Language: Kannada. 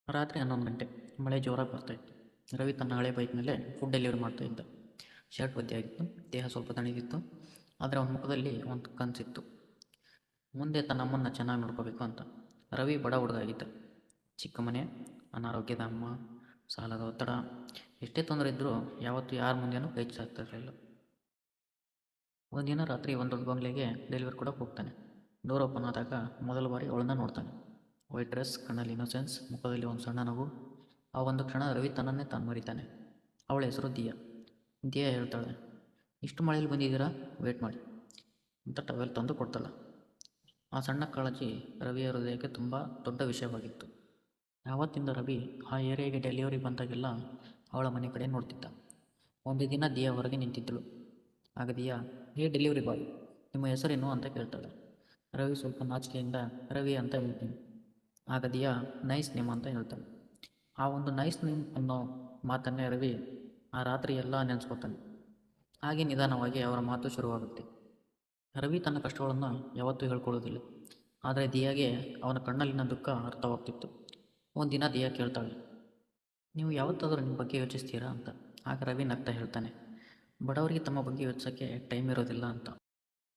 ರಾತ್ರಿ 11 ಗಂಟೆ. ಮಳೆ ಜೋರಾಗಿ ಬರ್ತಾಯಿತ್ತು. ರವಿ ತನ್ನ ಹಳೆ ಬೈಕ್ನಲ್ಲೇ ಫುಡ್ ಡೆಲಿವರಿ ಮಾಡ್ತಾ ಇದ್ದ. ಶರ್ಟ್ ಒದ್ದೆಯಾಗಿತ್ತು, ದೇಹ ಸ್ವಲ್ಪ ದಣಿದಿತ್ತು. ಆದರೆ ಅವನ ಮುಖದಲ್ಲಿ ಒಂದು ಕನಸಿತ್ತು. ಮುಂದೆ ತನ್ನ ಅಮ್ಮನ್ನ ಚೆನ್ನಾಗಿ ನೋಡ್ಕೋಬೇಕು ಅಂತ. ರವಿ ಬಡ ಹುಡುಗ ಆಗಿದ್ದ. ಚಿಕ್ಕ ಮನೆ, ಅನಾರೋಗ್ಯದ ಅಮ್ಮ, ಸಾಲದ ಒತ್ತಡ. ಎಷ್ಟೇ ತೊಂದರೆ ಇದ್ದರೂ ಯಾವತ್ತೂ ಯಾರ ಮುಂದೆನೂ ಕೈ ಚಾಚ್ತಿರಲಿಲ್ಲ. ಒಂದಿನ ರಾತ್ರಿ ಒಂದು ದೊಡ್ಡ ಬಂಗ್ಲೆಗೆ ಡೆಲಿವರಿ ಕೊಡೋಕೆ ಹೋಗ್ತಾನೆ. ಡೋರ್ ಓಪನ್ ಆದಾಗ ಮೊದಲ ಬಾರಿ ಅವಳನ್ನ ನೋಡ್ತಾನೆ. ವೈಟ್ ಡ್ರೆಸ್, ಕಣ್ಣಲ್ಲಿ ಇನ್ನೋಸೆನ್ಸ್, ಮುಖದಲ್ಲಿ ಒಂದು ಸಣ್ಣ ನಗು. ಆ ಒಂದು ಕ್ಷಣ ರವಿ ತನ್ನನ್ನೇ ತಾನು ಮರಿತಾನೆ. ಅವಳ ಹೆಸರು ದಿಯಾ. ದಿಯಾ ಹೇಳ್ತಾಳೆ, ಇಷ್ಟು ಮಳೆಯಲ್ಲಿ ಬಂದಿದ್ದೀರಾ, ವೇಟ್ ಮಾಡಿ ಅಂತ ಟವೆಲ್ ತಂದು ಕೊಡ್ತಾಳೆ. ಆ ಸಣ್ಣ ಕಾಳಜಿ ರವಿಯ ಹೃದಯಕ್ಕೆ ತುಂಬ ದೊಡ್ಡ ವಿಷಯವಾಗಿತ್ತು. ಯಾವತ್ತಿಂದ ರವಿ ಆ ಏರಿಯಾಗೆ ಡೆಲಿವರಿ ಬಂದಾಗೆಲ್ಲ ಅವಳ ಮನೆ ಕಡೆ ನೋಡ್ತಿದ್ದ. ಒಂದು ದಿನ ದಿಯಾ ಹೊರಗೆ ನಿಂತಿದ್ದಳು. ಆಗ ದಿಯಾ, ಹೇ ಡೆಲಿವರಿ ಬಾಯ್, ನಿಮ್ಮ ಹೆಸರೇನು ಅಂತ ಕೇಳ್ತಾಳೆ. ರವಿ ಸ್ವಲ್ಪ ನಾಚಿಕೆಯಿಂದ ರವಿ ಅಂತ ಹೇಳ್ತೀನಿ. ಆಗ ದಿಯಾ ನೈಸ್ ನೇಮ್ ಅಂತ ಹೇಳ್ತಾಳೆ. ಆ ಒಂದು ನೈಸ್ ನೇಮ್ ಅನ್ನೋ ಮಾತನ್ನೇ ರವಿ ಆ ರಾತ್ರಿ ಎಲ್ಲ ನೆನೆಸ್ಕೊತಾನೆ. ಹಾಗೆ ನಿಧಾನವಾಗಿ ಅವರ ಮಾತು ಶುರುವಾಗುತ್ತೆ. ರವಿ ತನ್ನ ಕಷ್ಟಗಳನ್ನು ಯಾವತ್ತೂ ಹೇಳ್ಕೊಳ್ಳೋದಿಲ್ಲ. ಆದರೆ ದಿಯಾಗೆ ಅವನ ಕಣ್ಣಲ್ಲಿನ ದುಃಖ ಅರ್ಥವಾಗ್ತಿತ್ತು. ಒಂದಿನ ದಿಯಾ ಕೇಳ್ತಾಳೆ, ನೀವು ಯಾವತ್ತಾದರೂ ನಿಮ್ಮ ಬಗ್ಗೆ ಯೋಚಿಸ್ತೀರಾ ಅಂತ. ಆಗ ರವಿ ನಗ್ತಾ ಹೇಳ್ತಾನೆ, ಬಡವರಿಗೆ ತಮ್ಮ ಬಗ್ಗೆ ಯೋಚಿಸೋಕ್ಕೆ ಟೈಮ್ ಇರೋದಿಲ್ಲ ಅಂತ.